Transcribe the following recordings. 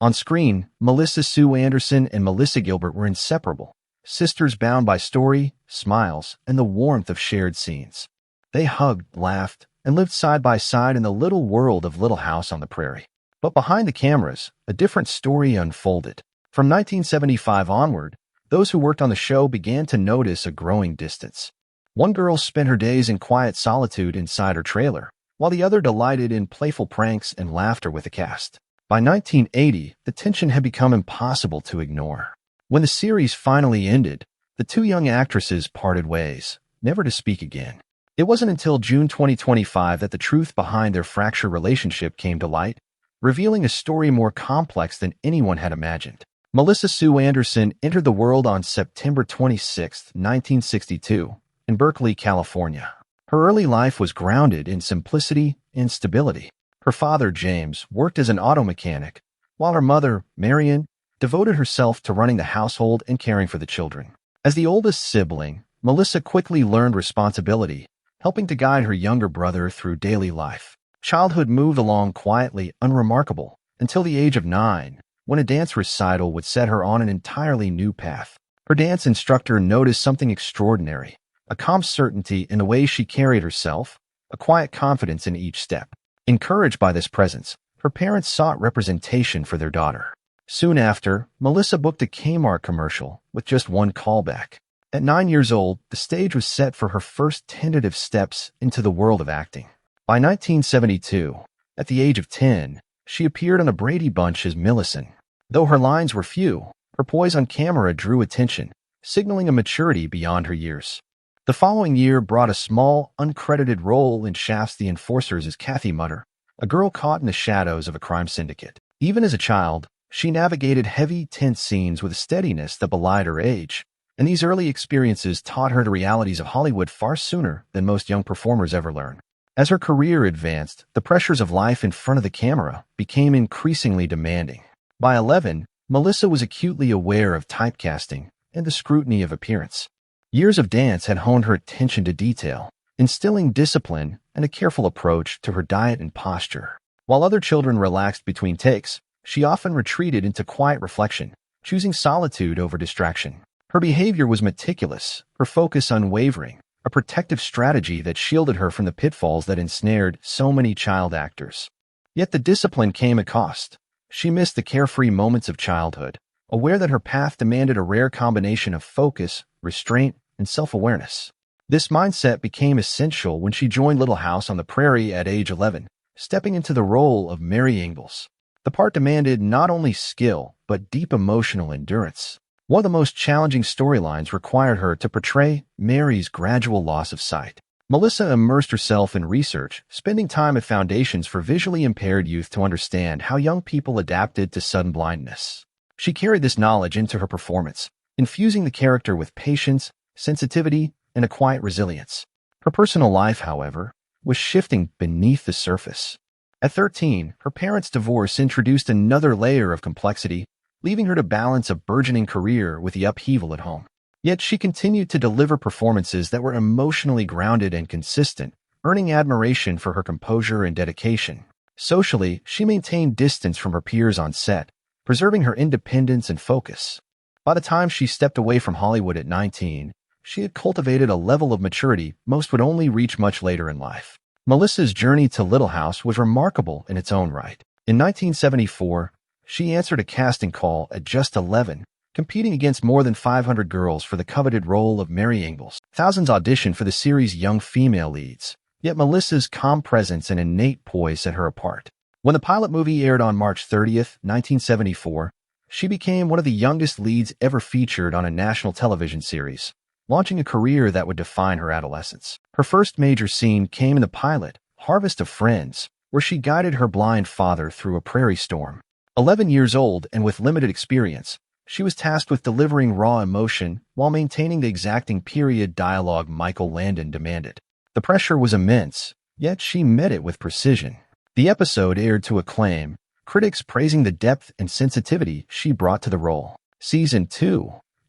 On screen, Melissa Sue Anderson and Melissa Gilbert were inseparable, sisters bound by story, smiles, and the warmth of shared scenes. They hugged, laughed, and lived side by side in the little world of Little House on the Prairie. But behind the cameras, a different story unfolded. From 1975 onward, those who worked on the show began to notice a growing distance. One girl spent her days in quiet solitude inside her trailer, while the other delighted in playful pranks and laughter with the cast. By 1980, the tension had become impossible to ignore. When the series finally ended, the two young actresses parted ways, never to speak again. It wasn't until June 2025 that the truth behind their fractured relationship came to light, revealing a story more complex than anyone had imagined. Melissa Sue Anderson entered the world on September 26, 1962, in Berkeley, California. Her early life was grounded in simplicity and stability. Her father, James, worked as an auto mechanic, while her mother, Marion, devoted herself to running the household and caring for the children. As the oldest sibling, Melissa quickly learned responsibility, helping to guide her younger brother through daily life. Childhood moved along quietly, unremarkable, until the age of 9, when a dance recital would set her on an entirely new path. Her dance instructor noticed something extraordinary, a calm certainty in the way she carried herself, a quiet confidence in each step. Encouraged by this presence, her parents sought representation for their daughter. Soon after, Melissa booked a Kmart commercial with just one callback. At 9 years old, the stage was set for her first tentative steps into the world of acting. By 1972, at the age of 10, she appeared on a Brady Bunch as Millicent. Though her lines were few, her poise on camera drew attention, signaling a maturity beyond her years. The following year brought a small, uncredited role in Shaft's The Enforcers as Kathy Mutter, a girl caught in the shadows of a crime syndicate. Even as a child, she navigated heavy, tense scenes with a steadiness that belied her age, and these early experiences taught her the realities of Hollywood far sooner than most young performers ever learn. As her career advanced, the pressures of life in front of the camera became increasingly demanding. By 11, Melissa was acutely aware of typecasting and the scrutiny of appearance. Years of dance had honed her attention to detail, instilling discipline and a careful approach to her diet and posture. While other children relaxed between takes, she often retreated into quiet reflection, choosing solitude over distraction. Her behavior was meticulous, her focus unwavering, a protective strategy that shielded her from the pitfalls that ensnared so many child actors. Yet the discipline came at cost. She missed the carefree moments of childhood, aware that her path demanded a rare combination of focus, restraint, and self-awareness. This mindset became essential when she joined Little House on the Prairie at age 11, stepping into the role of Mary Ingalls. The part demanded not only skill, but deep emotional endurance. One of the most challenging storylines required her to portray Mary's gradual loss of sight. Melissa immersed herself in research, spending time at foundations for visually impaired youth to understand how young people adapted to sudden blindness. She carried this knowledge into her performance, infusing the character with patience, sensitivity, and a quiet resilience. Her personal life, however, was shifting beneath the surface. At 13, her parents' divorce introduced another layer of complexity, leaving her to balance a burgeoning career with the upheaval at home. Yet she continued to deliver performances that were emotionally grounded and consistent, earning admiration for her composure and dedication. Socially, she maintained distance from her peers on set, preserving her independence and focus. By the time she stepped away from Hollywood at 19, she had cultivated a level of maturity most would only reach much later in life. Melissa's journey to Little House was remarkable in its own right. In 1974, she answered a casting call at just 11, competing against more than 500 girls for the coveted role of Mary Ingalls. Thousands auditioned for the series' young female leads, yet Melissa's calm presence and innate poise set her apart. When the pilot movie aired on March 30th, 1974, she became one of the youngest leads ever featured on a national television series, launching a career that would define her adolescence. Her first major scene came in the pilot, Harvest of Friends, where she guided her blind father through a prairie storm. 11 years old and with limited experience, she was tasked with delivering raw emotion while maintaining the exacting period dialogue Michael Landon demanded. The pressure was immense, yet she met it with precision. The episode aired to acclaim, critics praising the depth and sensitivity she brought to the role. Season 2,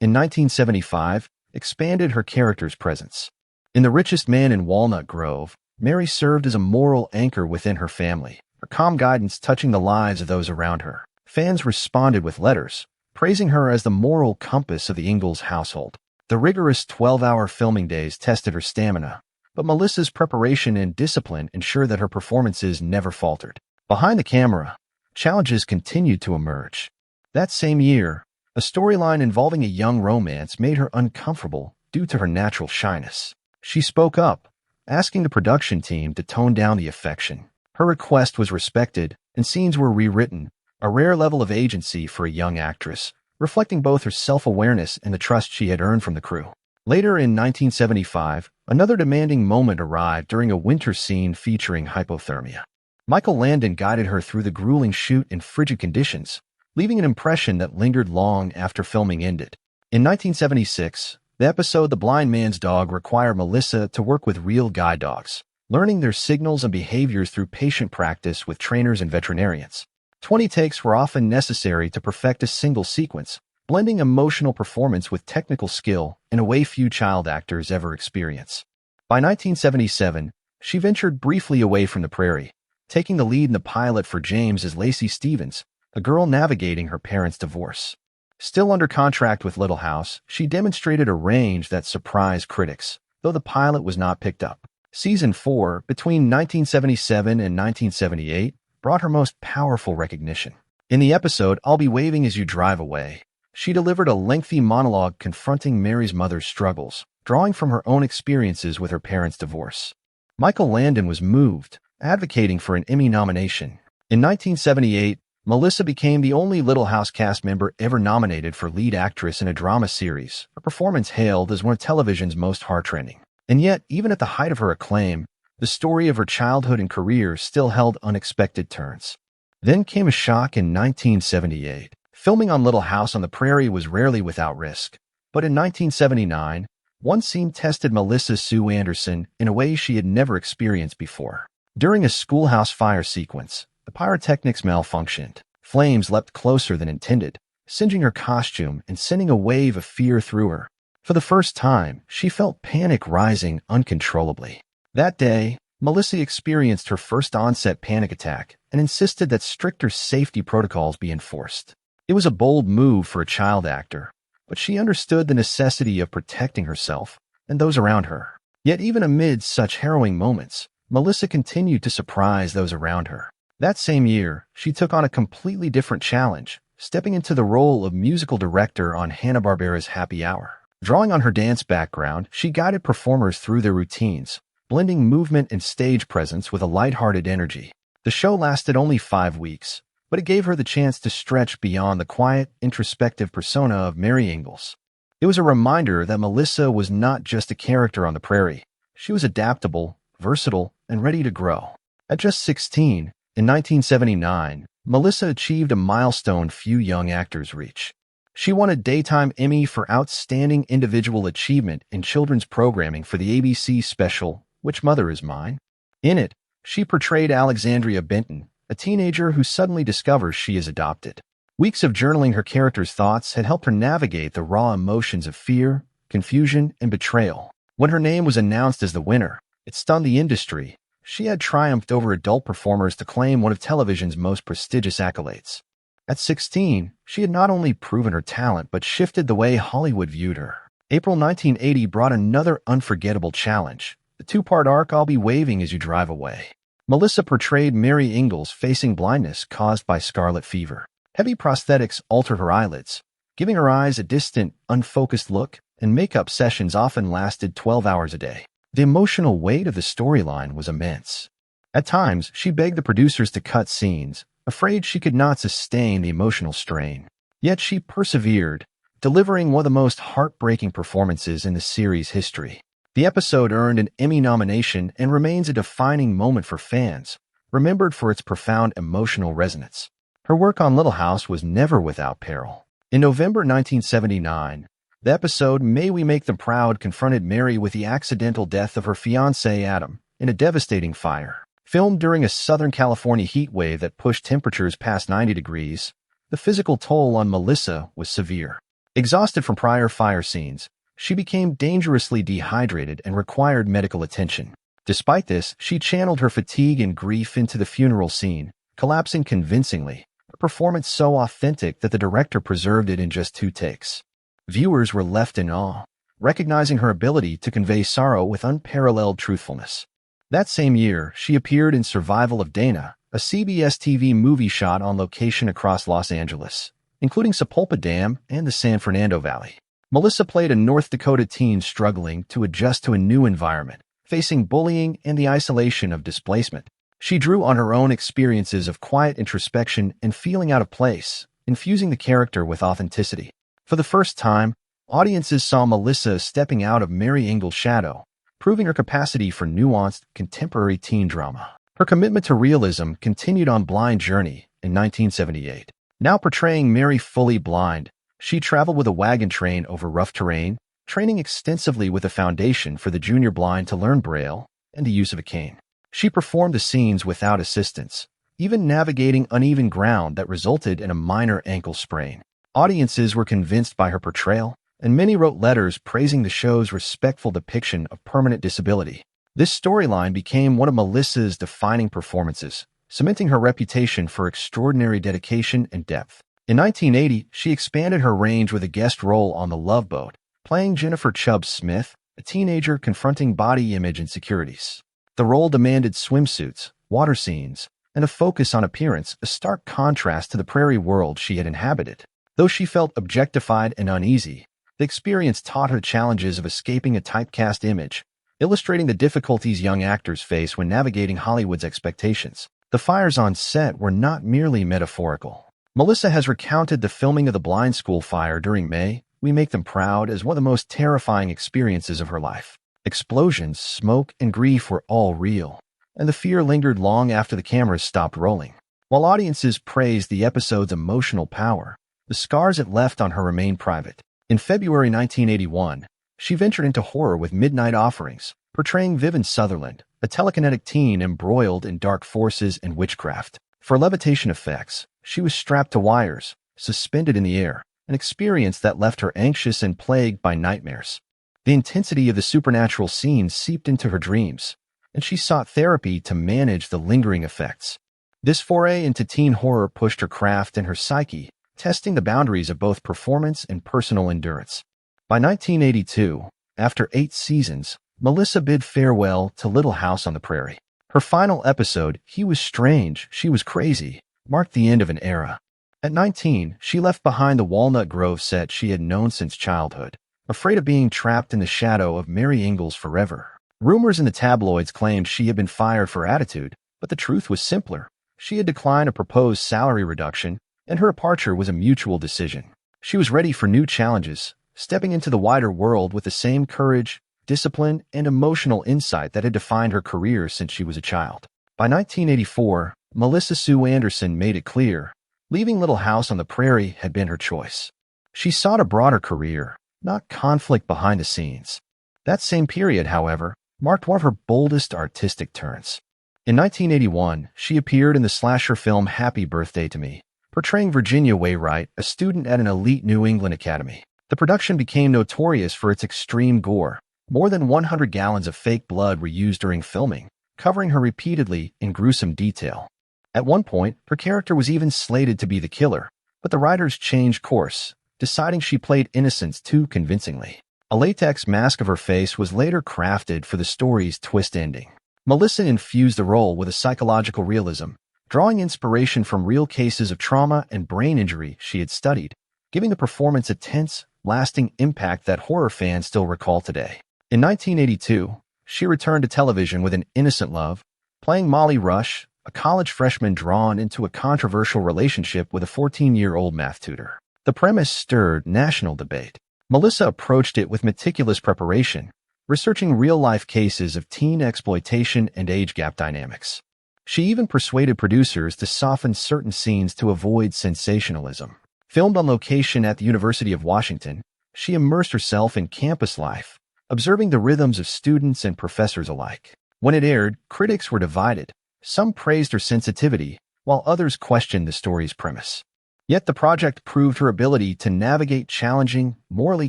in 1975, expanded her character's presence. In The Richest Man in Walnut Grove, Mary served as a moral anchor within her family, her calm guidance touching the lives of those around her. Fans responded with letters, praising her as the moral compass of the Ingalls household. The rigorous 12-hour filming days tested her stamina, but Melissa's preparation and discipline ensured that her performances never faltered. Behind the camera, challenges continued to emerge. That same year, a storyline involving a young romance made her uncomfortable due to her natural shyness. She spoke up, asking the production team to tone down the affection. Her request was respected, and scenes were rewritten, a rare level of agency for a young actress, reflecting both her self-awareness and the trust she had earned from the crew. Later in 1975, another demanding moment arrived during a winter scene featuring hypothermia. Michael Landon guided her through the grueling shoot in frigid conditions, leaving an impression that lingered long after filming ended. In 1976, the episode The Blind Man's Dog required Melissa to work with real guide dogs, learning their signals and behaviors through patient practice with trainers and veterinarians. 20 takes were often necessary to perfect a single sequence, blending emotional performance with technical skill in a way few child actors ever experience. By 1977, she ventured briefly away from the Prairie, taking the lead in the pilot for James as Lacey Stevens, a girl navigating her parents' divorce. Still under contract with Little House, she demonstrated a range that surprised critics, though the pilot was not picked up. Season 4, between 1977 and 1978, brought her most powerful recognition. In the episode I'll Be Waving As You Drive Away, she delivered a lengthy monologue confronting Mary's mother's struggles, drawing from her own experiences with her parents' divorce. Michael Landon was moved, advocating for an Emmy nomination. In 1978, Melissa became the only Little House cast member ever nominated for lead actress in a drama series, a performance hailed as one of television's most heart-rending. And yet, even at the height of her acclaim, the story of her childhood and career still held unexpected turns. Then came a shock in 1978. Filming on Little House on the Prairie was rarely without risk, but in 1979, one scene tested Melissa Sue Anderson in a way she had never experienced before. During a schoolhouse fire sequence, the pyrotechnics malfunctioned. Flames leapt closer than intended, singeing her costume and sending a wave of fear through her. For the first time, she felt panic rising uncontrollably. That day, Melissa experienced her first onset panic attack and insisted that stricter safety protocols be enforced. It was a bold move for a child actor, but she understood the necessity of protecting herself and those around her. Yet even amid such harrowing moments, Melissa continued to surprise those around her. That same year, she took on a completely different challenge, stepping into the role of musical director on Hanna-Barbera's Happy Hour. Drawing on her dance background, she guided performers through their routines, blending movement and stage presence with a lighthearted energy. The show lasted only 5 weeks, but it gave her the chance to stretch beyond the quiet, introspective persona of Mary Ingalls. It was a reminder that Melissa was not just a character on the Prairie. She was adaptable, versatile, and ready to grow. At just 16, in 1979, Melissa achieved a milestone few young actors reach. She won a Daytime Emmy for Outstanding Individual Achievement in Children's Programming for the ABC special, Which Mother Is Mine? In it, she portrayed Alexandria Benton, a teenager who suddenly discovers she is adopted. Weeks of journaling her character's thoughts had helped her navigate the raw emotions of fear, confusion, and betrayal. When her name was announced as the winner, it stunned the industry. She had triumphed over adult performers to claim one of television's most prestigious accolades. At 16, she had not only proven her talent but shifted the way Hollywood viewed her. April 1980 brought another unforgettable challenge, the 2-part arc I'll Be Waving As You Drive Away. Melissa portrayed Mary Ingalls facing blindness caused by scarlet fever. Heavy prosthetics altered her eyelids, giving her eyes a distant, unfocused look, and makeup sessions often lasted 12 hours a day. The emotional weight of the storyline was immense. At times, she begged the producers to cut scenes, afraid she could not sustain the emotional strain. Yet she persevered, delivering one of the most heartbreaking performances in the series' history. The episode earned an Emmy nomination and remains a defining moment for fans, remembered for its profound emotional resonance. Her work on Little House was never without peril. In November 1979, the episode May We Make Them Proud confronted Mary with the accidental death of her fiancé Adam in a devastating fire. Filmed during a Southern California heat wave that pushed temperatures past 90 degrees, the physical toll on Melissa was severe. Exhausted from prior fire scenes, she became dangerously dehydrated and required medical attention. Despite this, she channeled her fatigue and grief into the funeral scene, collapsing convincingly, a performance so authentic that the director preserved it in just 2 takes. Viewers were left in awe, recognizing her ability to convey sorrow with unparalleled truthfulness. That same year, she appeared in Survival of Dana, a CBS TV movie shot on location across Los Angeles, including Sapulpa Dam and the San Fernando Valley. Melissa played a North Dakota teen struggling to adjust to a new environment, facing bullying and the isolation of displacement. She drew on her own experiences of quiet introspection and feeling out of place, infusing the character with authenticity. For the first time, audiences saw Melissa stepping out of Mary Ingalls' shadow, proving her capacity for nuanced, contemporary teen drama. Her commitment to realism continued on Blind Journey in 1978. Now portraying Mary fully blind, she traveled with a wagon train over rough terrain, training extensively with a foundation for the junior blind to learn Braille and the use of a cane. She performed the scenes without assistance, even navigating uneven ground that resulted in a minor ankle sprain. Audiences were convinced by her portrayal, and many wrote letters praising the show's respectful depiction of permanent disability. This storyline became one of Melissa's defining performances, cementing her reputation for extraordinary dedication and depth. In 1980, she expanded her range with a guest role on The Love Boat, playing Jennifer Chubb Smith, a teenager confronting body image insecurities. The role demanded swimsuits, water scenes, and a focus on appearance, a stark contrast to the prairie world she had inhabited. Though she felt objectified and uneasy, the experience taught her the challenges of escaping a typecast image, illustrating the difficulties young actors face when navigating Hollywood's expectations. The fires on set were not merely metaphorical. Melissa has recounted the filming of the Blind School fire during May, We Make Them Proud as one of the most terrifying experiences of her life. Explosions, smoke, and grief were all real, and the fear lingered long after the cameras stopped rolling. While audiences praised the episode's emotional power, the scars it left on her remained private. In February 1981, she ventured into horror with Midnight Offerings, portraying Vivian Sutherland, a telekinetic teen embroiled in dark forces and witchcraft. For levitation effects, she was strapped to wires, suspended in the air, an experience that left her anxious and plagued by nightmares. The intensity of the supernatural scenes seeped into her dreams, and she sought therapy to manage the lingering effects. This foray into teen horror pushed her craft and her psyche, testing the boundaries of both performance and personal endurance. By 1982, after 8 seasons, Melissa bid farewell to Little House on the Prairie. Her final episode, He Was Strange, She Was Crazy, marked the end of an era. At 19, she left behind the Walnut Grove set she had known since childhood, afraid of being trapped in the shadow of Mary Ingalls forever. Rumors in the tabloids claimed she had been fired for attitude, but the truth was simpler. She had declined a proposed salary reduction, and her departure was a mutual decision. She was ready for new challenges, stepping into the wider world with the same courage, discipline, and emotional insight that had defined her career since she was a child. By 1984, Melissa Sue Anderson made it clear, leaving Little House on the Prairie had been her choice. She sought a broader career, not conflict behind the scenes. That same period, however, marked one of her boldest artistic turns. In 1981, she appeared in the slasher film Happy Birthday to Me, portraying Virginia Wainwright, a student at an elite New England academy. The production became notorious for its extreme gore. More than 100 gallons of fake blood were used during filming, covering her repeatedly in gruesome detail. At one point, her character was even slated to be the killer, but the writers changed course, deciding she played innocence too convincingly. A latex mask of her face was later crafted for the story's twist ending. Melissa infused the role with a psychological realism, drawing inspiration from real cases of trauma and brain injury she had studied, giving the performance a tense, lasting impact that horror fans still recall today. In 1982, she returned to television with An Innocent Love, playing Molly Rush, a college freshman drawn into a controversial relationship with a 14-year-old math tutor. The premise stirred national debate. Melissa approached it with meticulous preparation, researching real-life cases of teen exploitation and age gap dynamics. She even persuaded producers to soften certain scenes to avoid sensationalism. Filmed on location at the University of Washington, she immersed herself in campus life, observing the rhythms of students and professors alike. When it aired, critics were divided. Some praised her sensitivity, while others questioned the story's premise. Yet the project proved her ability to navigate challenging, morally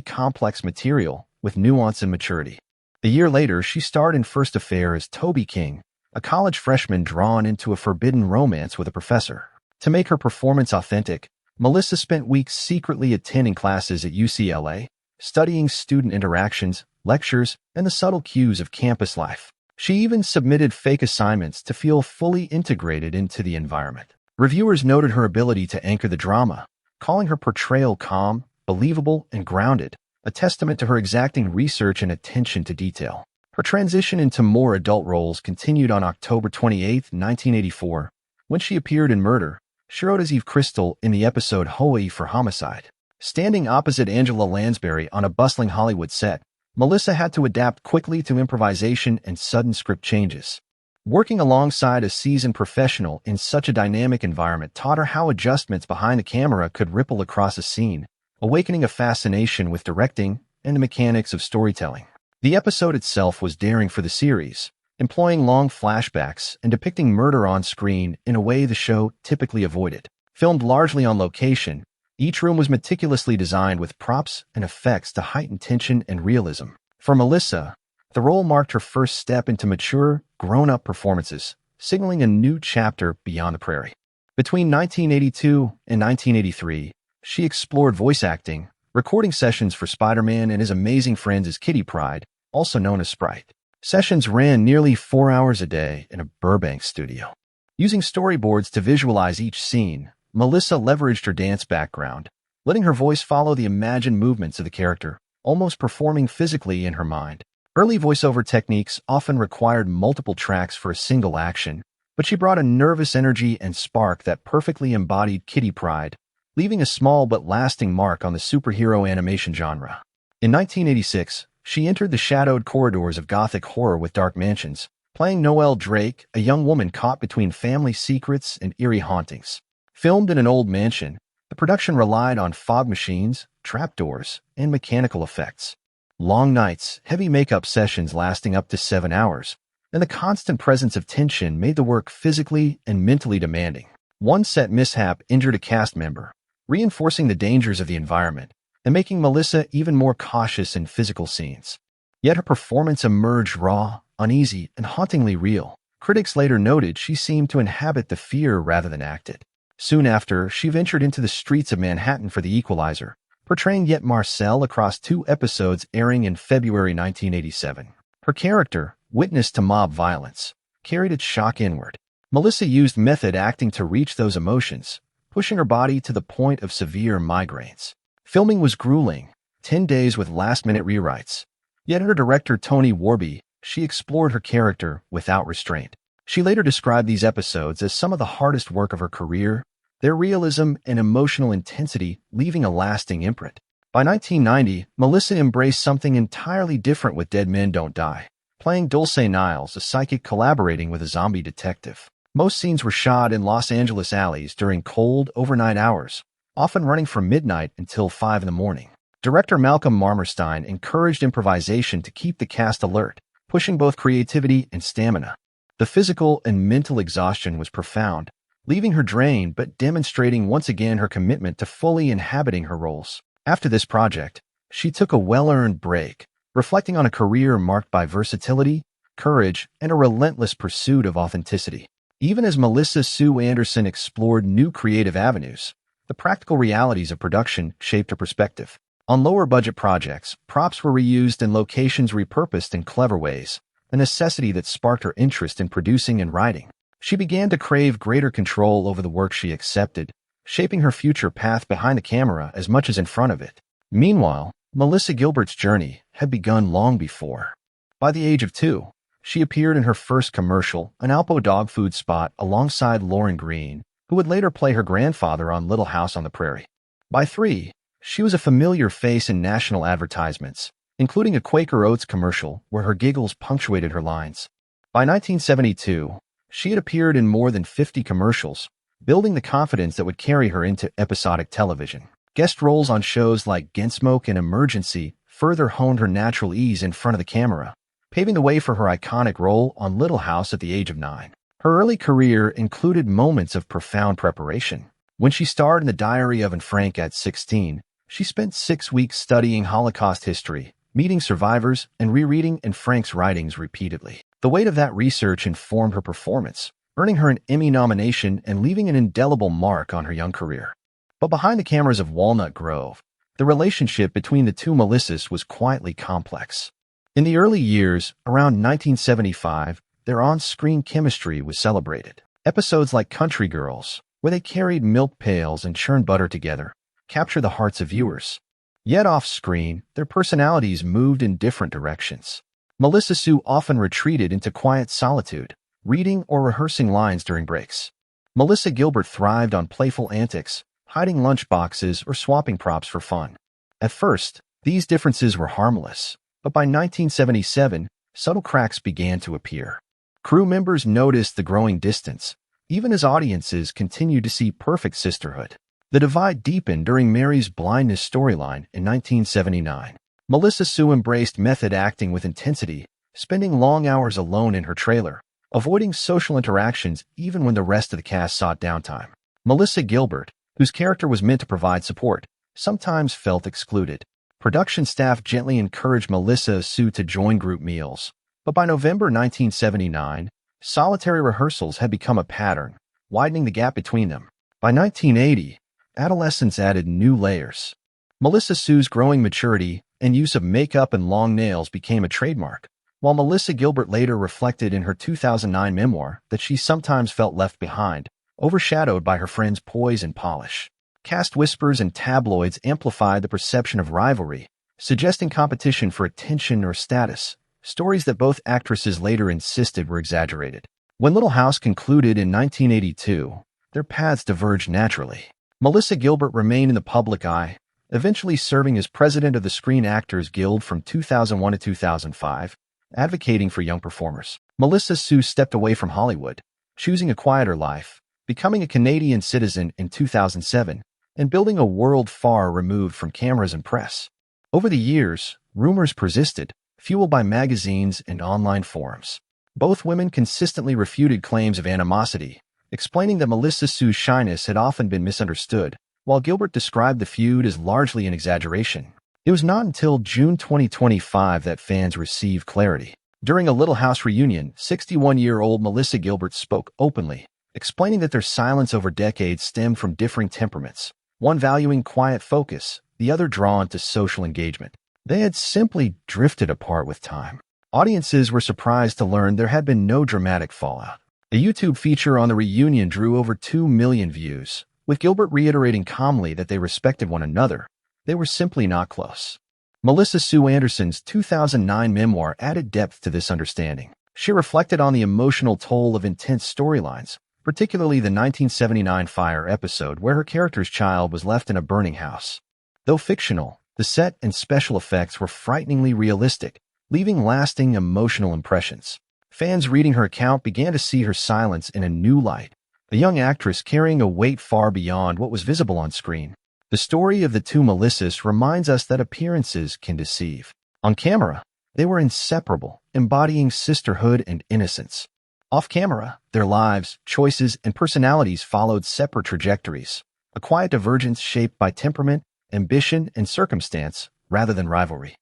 complex material with nuance and maturity. A year later, she starred in First Affair as Toby King, a college freshman drawn into a forbidden romance with a professor. To make her performance authentic, Melissa spent weeks secretly attending classes at UCLA, studying student interactions, lectures, and the subtle cues of campus life. She even submitted fake assignments to feel fully integrated into the environment. Reviewers noted her ability to anchor the drama, calling her portrayal calm, believable, and grounded, a testament to her exacting research and attention to detail. Her transition into more adult roles continued on October 28, 1984, when she appeared in Murder, She Wrote as Eve Crystal in the episode Hawaii for Homicide. Standing opposite Angela Lansbury on a bustling Hollywood set, Melissa had to adapt quickly to improvisation and sudden script changes. Working alongside a seasoned professional in such a dynamic environment taught her how adjustments behind the camera could ripple across a scene, awakening a fascination with directing and the mechanics of storytelling. The episode itself was daring for the series, employing long flashbacks and depicting murder on screen in a way the show typically avoided. Filmed largely on location, each room was meticulously designed with props and effects to heighten tension and realism. For Melissa, the role marked her first step into mature, grown-up performances, signaling a new chapter beyond the Prairie. Between 1982 and 1983, she explored voice acting, recording sessions for Spider-Man and his amazing friends as Kitty Pryde, also known as Sprite. Sessions ran nearly 4 hours a day in a Burbank studio. Using storyboards to visualize each scene, Melissa leveraged her dance background, letting her voice follow the imagined movements of the character, almost performing physically in her mind. Early voiceover techniques often required multiple tracks for a single action, but she brought a nervous energy and spark that perfectly embodied Kitty Pryde, leaving a small but lasting mark on the superhero animation genre. In 1986, she entered the shadowed corridors of gothic horror with Dark Mansions, playing Noelle Drake, a young woman caught between family secrets and eerie hauntings. Filmed in an old mansion, the production relied on fog machines, trapdoors, and mechanical effects. Long nights, heavy makeup sessions lasting up to 7 hours, and the constant presence of tension made the work physically and mentally demanding. One set mishap injured a cast member, reinforcing the dangers of the environment and making Melissa even more cautious in physical scenes. Yet her performance emerged raw, uneasy, and hauntingly real. Critics later noted she seemed to inhabit the fear rather than act it. Soon after, she ventured into the streets of Manhattan for The Equalizer, portraying Yet Marcel across 2 episodes airing in February 1987. Her character, witness to mob violence, carried its shock inward. Melissa used method acting to reach those emotions, pushing her body to the point of severe migraines. Filming was grueling, 10 days with last-minute rewrites. Yet her director Tony Warby, she explored her character without restraint. She later described these episodes as some of the hardest work of her career, their realism and emotional intensity leaving a lasting imprint. By 1990, Melissa embraced something entirely different with Dead Men Don't Die, playing Dulce Niles, a psychic collaborating with a zombie detective. Most scenes were shot in Los Angeles alleys during cold, overnight hours, often running from midnight until 5 in the morning. Director Malcolm Marmerstein encouraged improvisation to keep the cast alert, pushing both creativity and stamina. The physical and mental exhaustion was profound, leaving her drained but demonstrating once again her commitment to fully inhabiting her roles. After this project, she took a well-earned break, reflecting on a career marked by versatility, courage, and a relentless pursuit of authenticity. Even as Melissa Sue Anderson explored new creative avenues, the practical realities of production shaped her perspective. On lower-budget projects, props were reused and locations repurposed in clever ways, a necessity that sparked her interest in producing and writing. She began to crave greater control over the work she accepted, shaping her future path behind the camera as much as in front of it. Meanwhile, Melissa Gilbert's journey had begun long before. By the age of 2, she appeared in her first commercial, an Alpo dog food spot alongside Lauren Green, who would later play her grandfather on Little House on the Prairie. By 3, she was a familiar face in national advertisements, including a Quaker Oats commercial where her giggles punctuated her lines. By 1972, she had appeared in more than 50 commercials, building the confidence that would carry her into episodic television. Guest roles on shows like Gunsmoke and Emergency further honed her natural ease in front of the camera, paving the way for her iconic role on Little House at the age of 9. Her early career included moments of profound preparation. When she starred in The Diary of Anne Frank at 16, she spent 6 weeks studying Holocaust history, meeting survivors, and rereading Anne Frank's writings repeatedly. The weight of that research informed her performance, earning her an Emmy nomination and leaving an indelible mark on her young career. But behind the cameras of Walnut Grove, the relationship between the two Melissas was quietly complex. In the early years, around 1975, their on-screen chemistry was celebrated. Episodes like Country Girls, where they carried milk pails and churned butter together, captured the hearts of viewers. Yet off-screen, their personalities moved in different directions. Melissa Sue often retreated into quiet solitude, reading or rehearsing lines during breaks. Melissa Gilbert thrived on playful antics, hiding lunch boxes or swapping props for fun. At first, these differences were harmless, but by 1977, subtle cracks began to appear. Crew members noticed the growing distance, even as audiences continued to see perfect sisterhood. The divide deepened during Mary's blindness storyline in 1979. Melissa Sue embraced method acting with intensity, spending long hours alone in her trailer, avoiding social interactions even when the rest of the cast sought downtime. Melissa Gilbert, whose character was meant to provide support, sometimes felt excluded. Production staff gently encouraged Melissa Sue to join group meals, but by November 1979, solitary rehearsals had become a pattern, widening the gap between them. By 1980, adolescence added new layers. Melissa Sue's growing maturity and use of makeup and long nails became a trademark, while Melissa Gilbert later reflected in her 2009 memoir that she sometimes felt left behind, overshadowed by her friends' poise and polish. Cast whispers and tabloids amplified the perception of rivalry, suggesting competition for attention or status, stories that both actresses later insisted were exaggerated. When Little House concluded in 1982, their paths diverged naturally. Melissa Gilbert remained in the public eye, eventually serving as president of the Screen Actors Guild from 2001 to 2005, advocating for young performers. Melissa Sue stepped away from Hollywood, choosing a quieter life, becoming a Canadian citizen in 2007, and building a world far removed from cameras and press. Over the years, rumors persisted, fueled by magazines and online forums. Both women consistently refuted claims of animosity, explaining that Melissa Sue's shyness had often been misunderstood, while Gilbert described the feud as largely an exaggeration. It was not until June 2025 that fans received clarity. During a Little House reunion, 61-year-old Melissa Gilbert spoke openly, explaining that their silence over decades stemmed from differing temperaments, one valuing quiet focus, the other drawn to social engagement. They had simply drifted apart with time. Audiences were surprised to learn there had been no dramatic fallout. A YouTube feature on the reunion drew over 2 million views, with Gilbert reiterating calmly that they respected one another. They were simply not close. Melissa Sue Anderson's 2009 memoir added depth to this understanding. She reflected on the emotional toll of intense storylines, particularly the 1979 Fire episode where her character's child was left in a burning house. Though fictional, the set and special effects were frighteningly realistic, leaving lasting emotional impressions. Fans reading her account began to see her silence in a new light, a young actress carrying a weight far beyond what was visible on screen. The story of the two Melissas reminds us that appearances can deceive. On camera, they were inseparable, embodying sisterhood and innocence. Off camera, their lives, choices, and personalities followed separate trajectories, a quiet divergence shaped by temperament, ambition, and circumstance rather than rivalry.